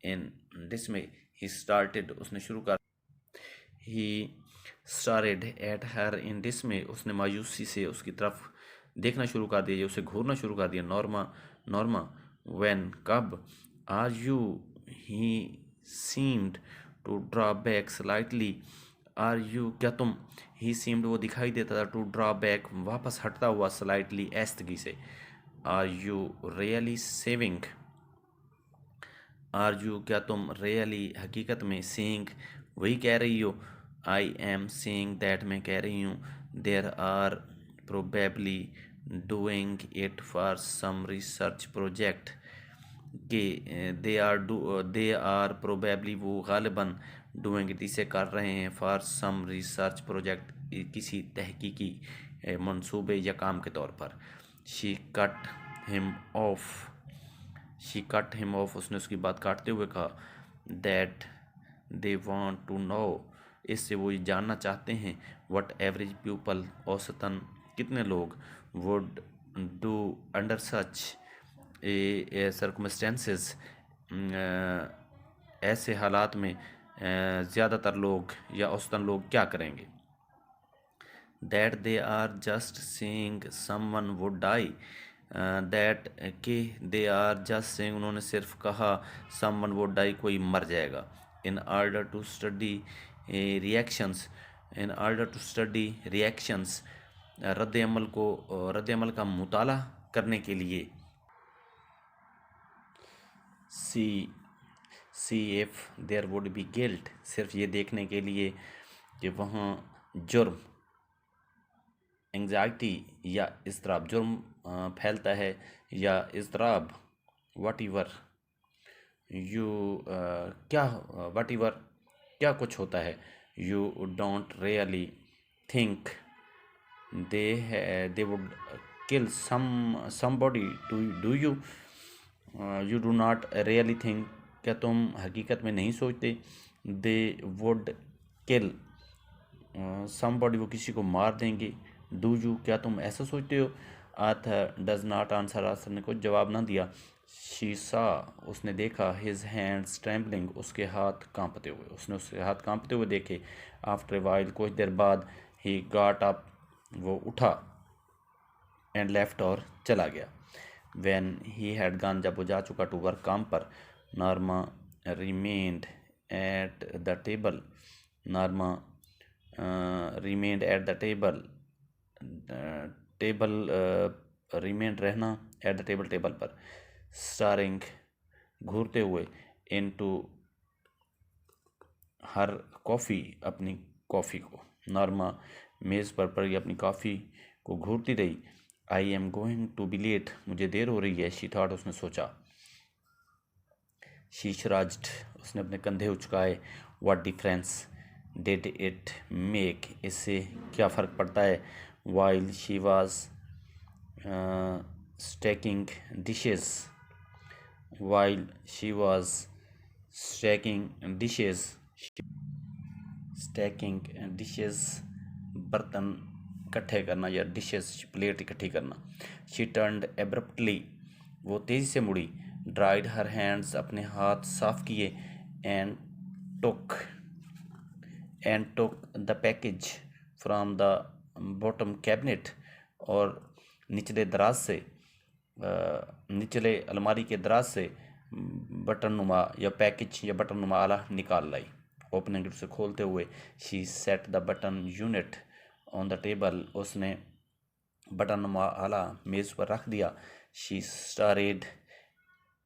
in डिसमे, he started उसने शुरू कर, ही स्टारेड एट हर इन डिसमे उसने मायूसी से उसकी तरफ देखना शुरू कर दिया, उसे घूरना शुरू कर दिया। नॉर्मा, नॉर्मा व्हेन कब, are you, he seemed to draw back slightly, are you क्या तुम, ही सीम्ड वो दिखाई देता था, टू ड्रॉ बैक वापस हटता हुआ, स्लाइटली ऐस्तगी से। Are you really saving, are you क्या तुम, रियली हकीकत में, सेइंग वही कह रही हो, आई एम सेइंग दैट मैं कह रही हूँ, they're are probably doing it for some research project के दे आर प्रोबेबली वो गालिबन डूइंग इट इसे कर रहे हैं, फॉर सम रिसर्च प्रोजेक्ट किसी तहकीकी मंसूबे या काम के तौर पर। She cut him off, she cut him off उसने उसकी बात काटते हुए कहा, that they want to know, इससे वो ये जानना चाहते हैं, व्हाट एवरेज पीपल औसतन कितने लोग, would do under such A circumstances, ऐसे हालात में ज़्यादातर लोग या औसतन लोग क्या करेंगे। That they are just saying someone would die, that के दे आर जस्ट सेइंग उन्होंने सिर्फ कहा, समवन वुड डाई कोई मर जाएगा। In order to study reactions, in order to study reactions रद्द अमल का मुताला करने के लिए। See if there would be guilt, सिर्फ ये देखने के लिए कि वहाँ जुर्म, एंग्जाइटी या इज़्तिराब, जुर्म फैलता है या इज़्तिराब, वट एवर यू क्या, वट एवर क्या कुछ होता है, you don't really think they would kill somebody, do you, you do not really think क्या तुम हकीकत में नहीं सोचते, दे वुड किल समबॉडी वो किसी को मार देंगे, डू यू क्या तुम ऐसा सोचते हो। Arthur does not answer, Arthur ने कुछ जवाब ना दिया। शी सा उसने देखा, हिज हैंड्स ट्रेम्बलिंग उसके हाथ कांपते हुए, उसने उसके हाथ कांपते हुए देखे। आफ्टर ए वाइल कुछ देर बाद, ही गॉट अप वो उठा, एंड लेफ्ट और चला गया। व्हेन ही हैड गॉन जब वो जा चुका टू वर्क काम पर, Norma remained at the table, Norma remained at the table, table remained रहना, एट द टेबल टेबल पर, स्टारिंग घूरते हुए, इनटू हर कॉफ़ी अपनी कॉफ़ी को, नॉर्मा मेज़ पर पड़ी अपनी कॉफ़ी को घूरती रही। I am going to be late, मुझे देर हो रही है, शी थॉट उसने सोचा। शी श्रज्ड उसने अपने कंधे उचकाए। What difference did it make, इससे क्या फ़र्क पड़ता है। While she was stacking dishes, while she was stacking dishes, stacking dishes बर्तन इकट्ठे करना या डिशेस प्लेट इकट्ठी करना। शी टर्न्ड एब्रप्टली वो तेज़ी से मुड़ी। ड्राइड हर हैंड्स अपने हाथ साफ किए। And took and took the package from the bottom cabinet, और निचले दराज से निचले अलमारी के दराज से बटन नुमा या पैकेज या बटन नुमा आला निकाल लाई। ओपनिंग उसे खोलते हुए she set the button unit on the table, उसने बटन नुमा आला मेज़ पर रख दिया। She stared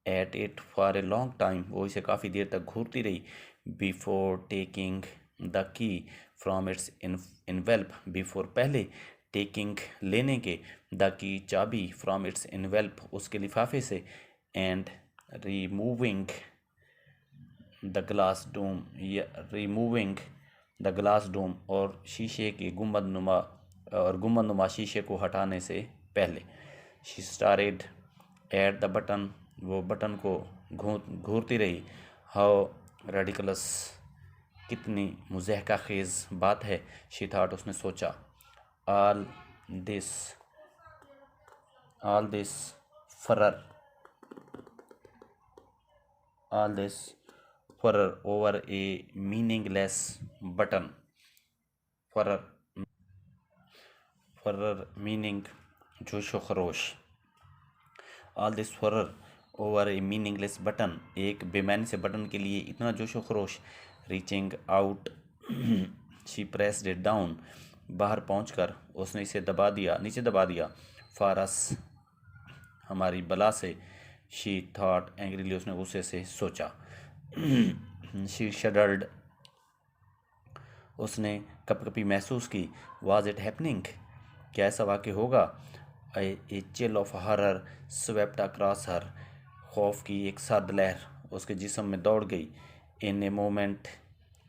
at it for a long time, वो इसे काफ़ी देर तक घूरती रही। Before taking the key from its envelope, before पहले, टेकिंग लेने के, द की चाबी, फ्रॉम इट्स इन्वेल्प उसके लिफाफे से, and removing the glass dome, या रिमूविंग द ग्लास डोम, और शीशे के गुंबद नुमा शीशे को हटाने से पहले। She stared at the button, वो बटन को घूरती रही। हाउ रेडिकुलस, कितनी मुज़हका खेज़ बात है। शी थॉट, उसने सोचा। All this furor over a meaningless button. Furor meaning जोशो खरोश। All this furor over a meaningless button, एक बेमानी से बटन के लिए इतना जोशो खरोश। Reaching out she pressed it down, बाहर पहुंचकर उसने इसे नीचे दबा दिया। फारस, हमारी बला से। शी थॉट एंग्रीली, उसने गुस्से से सोचा। शी शडर्ड, उसने कपकपी महसूस की। वाज इट हैपनिंग, क्या ऐसा वाक़ई होगा। A chill of horror swept across her, खौफ की एक सर्द लहर उसके जिस्म में दौड़ गई। इन ए मोमेंट,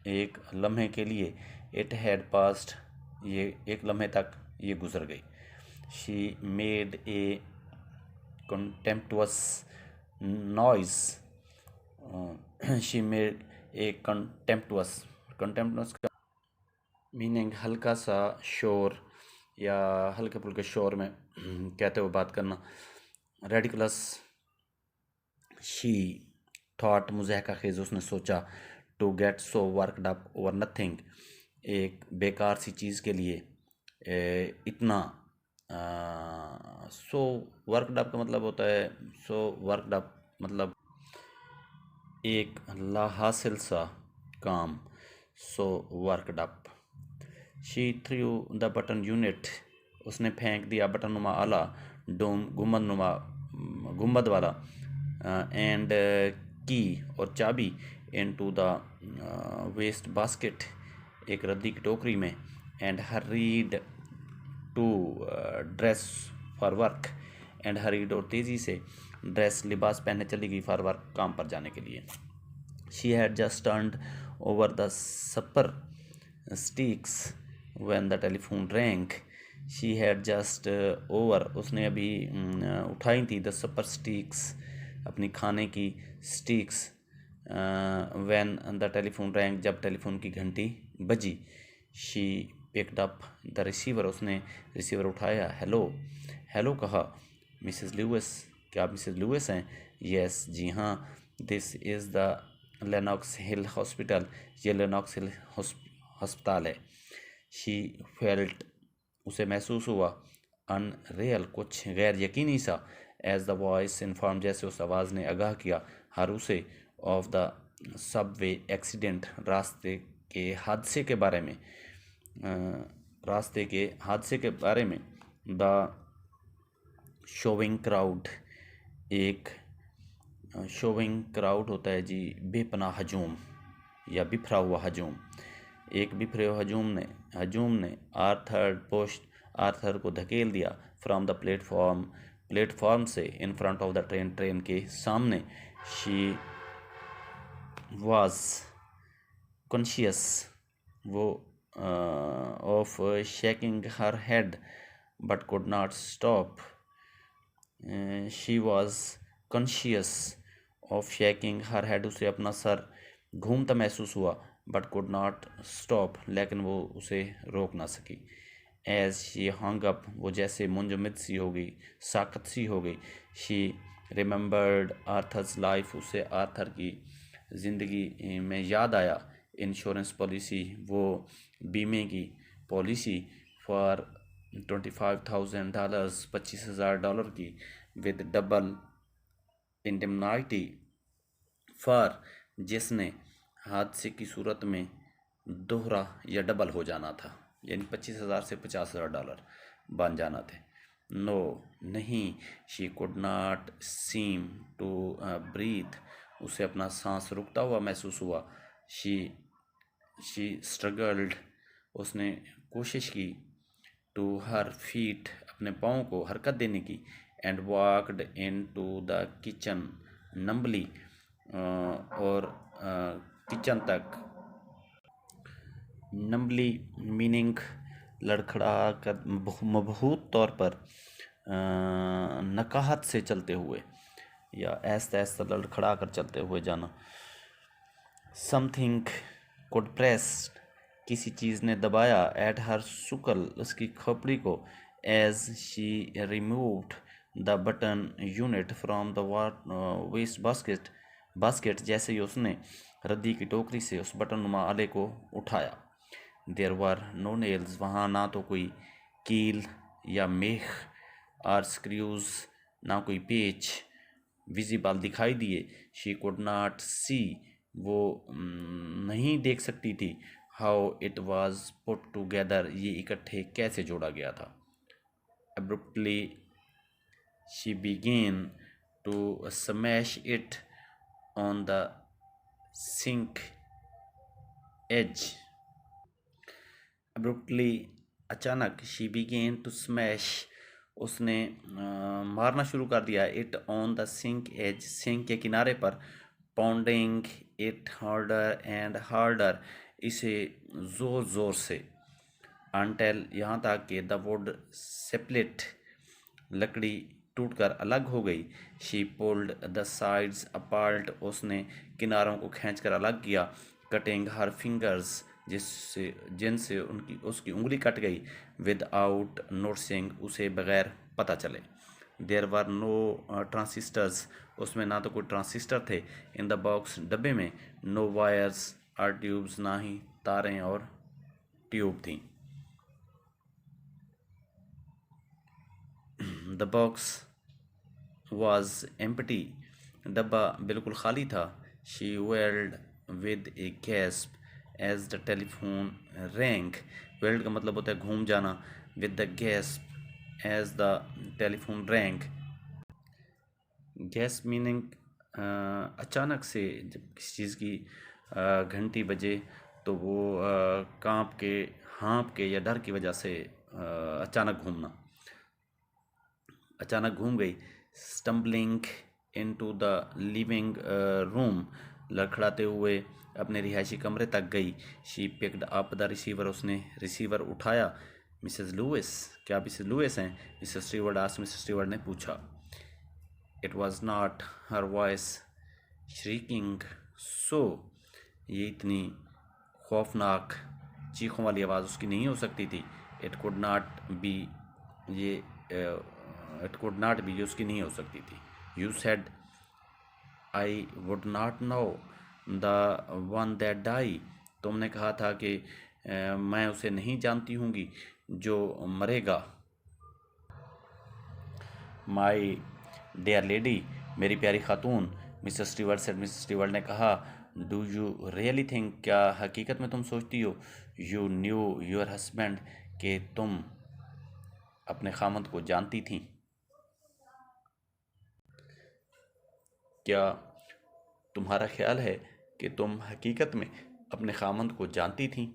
एक लम्हे के लिए। इट हैड पास्ट, ये एक लम्हे तक ये गुजर गई। She made A contemptuous noise, she made a contemptuous का मीनिंग हल्का सा शोर या हल्के फुल्के शोर में कहते हुए बात करना। रेडिकुलस, शी थॉट, मुज़हका खेज़ उसने सोचा। To get so worked up over nothing, एक बेकार सी चीज़ के लिए इतना सो वर्कड अप का मतलब होता है, सो वर्कड अप मतलब एक ला हासिल सा काम। So worked up. She threw the button unit, उसने फेंक दिया बटन नुमा आला। डोम, गुम्बद वाला। एंड की, और चाबी। इनटू द वेस्ट बास्केट, एक रद्दी की टोकरी में। And hurried to dress for work, and hurried, और तेज़ी से, ड्रेस लिबास पहनने चली गई, फॉर वर्क, काम पर जाने के लिए। She had just turned over the supper sticks when the telephone rang. She had just over, उसने अभी उठाई थी, द सपर स्टिक्स, अपनी खाने की sticks. When the telephone wrong, जब टेलीफोन की घंटी बजी। She picked up the receiver, उसने रिसीवर उठाया। हेलो कहा। मिसेस लुइस, क्या आप मिसेस लुइस हैं। यस, जी हाँ। This is the Lennox hill hospital, ये लेनॉक्स हिल हस्पताल है। शी फेल्ट, उसे महसूस हुआ। अनरियल, कुछ गैर यकीनी सा। एज द वॉइस इन्फॉर्म, जैसे उस आवाज़ ने आगाह किया, हर उसे, ऑफ द सबवे एक्सीडेंट, रास्ते के हादसे के बारे में। द शोविंग क्राउड, एक शोविंग क्राउड होता है जी बेपनाह हजूम या बिखरा हुआ हजूम। एक बिखरे हुए हजूम ने आर्थर को धकेल दिया। फ्रॉम द प्लेटफॉर्म से, in front of the train के सामने। शी वाज कॉन्शियस, वो of shaking her head but could not stop. She was conscious of shaking her head, उसे अपना सर घूमता महसूस हुआ। बट कुड नॉट स्टॉप, लेकिन वो उसे रोक ना सकी। एज शी हंग अप, वो जैसे मुंजमद सी हो गई, साकत सी हो गई। शी रिमेंबर्ड आर्थर्स लाइफ, उसे आर्थर की ज़िंदगी में याद आया। इंश्योरेंस पॉलिसी, वो बीमे की पॉलिसी फॉर $25,000, $25,000 की, विद डबल इंडेमनिटी फॉर, जिसने हादसे की सूरत में दोहरा या डबल हो जाना था, यानी 25,000 से $50,000 बन जाना थे। नो, नहीं, she could not seem to breathe, उसे अपना सांस रुकता हुआ महसूस हुआ। शी शी स्ट्रगल्ड, उसने कोशिश की, टू हर फीट, अपने पाँव को हरकत देने की, and walked in to the kitchen numbly, और किचन तक, नम्बली मीनिंग लड़खड़ा कर, मबहूत तौर पर, नकाहत से चलते हुए या ऐसा ऐसा लड़खड़ा कर चलते हुए जाना। समथिंग कुड प्रेस, किसी चीज़ ने दबाया, एट हर सुकल, उसकी खोपड़ी को, as she removed the button unit from the waste basket, जैसे ही उसने रद्दी की टोकरी से उस बटन नुमा आले को उठाया। देयर वर नो नेल्स, वहाँ ना तो कोई कील या मेख, आर स्क्रूज, ना कोई पेच विजिबल दिखाई दिए। शी कुड नॉट सी, वो नहीं देख सकती थी। How it was put together, ये इकट्ठे कैसे जोड़ा गया था। Abruptly she began to smash it on the sink edge. Abruptly, अचानक, शी बिगेन टू स्मैश, उसने मारना शुरू कर दिया, it on the sink edge, sink के किनारे पर, pounding it harder and harder, इसे ज़ोर ज़ोर से, अनटिल, यहाँ तक कि द वुड स्प्लिट, लकड़ी टूटकर अलग हो गई। She pulled the sides apart, उसने किनारों को खींचकर अलग किया। कटिंग हर फिंगर्स, जिनसे उसकी उंगली कट गई। विदाउट नोटिसिंग, उसे बगैर पता चले। देयर वर नो ट्रांसिस्टर्स, उसमें ना तो कोई ट्रांसिस्टर थे। इन द बॉक्स, डब्बे में। नो वायर्स और ट्यूब्स, ना ही तारें और ट्यूब थी। द बॉक्स वॉज एम्प्टी, डब्बा बिल्कुल खाली था। She wheeled with a gasp as the telephone rang, wheeled का मतलब होता है घूम जाना, with the gasp as the telephone rang, gasp meaning अचानक से, जब किसी चीज़ की घंटी बजे तो वो कांप के, हाँप के या डर की वजह से अचानक घूमना, अचानक घूम गई। Stumbling into the living room, लड़खड़ाते हुए अपने रिहायशी कमरे तक गई। She picked up the receiver, उसने रिसीवर उठाया। मिसेस लुइस, क्या मिसेस लुइस हैं? Mrs Steward asked, Mrs Steward ने पूछा। It was not her voice shrieking so, ये इतनी खौफनाक चीखों वाली आवाज़ उसकी नहीं हो सकती थी। इट कुड नॉट बी, ये इट कुड नॉट बी, ये उसकी नहीं हो सकती थी। You said I would not know the one that die, तुमने कहा था कि मैं उसे नहीं जानती हूँगी जो मरेगा। माई डियर लेडी, मेरी प्यारी खातून। Mrs Stewart said, Mrs Stewart ने कहा। डू यू रियली थिंक, क्या हकीकत में तुम सोचती हो, यू न्यू योर हस्बैंड, कि तुम अपने खामद को जानती थी? क्या तुम्हारा ख्याल है कि तुम हकीकत में अपने खामद को जानती थी?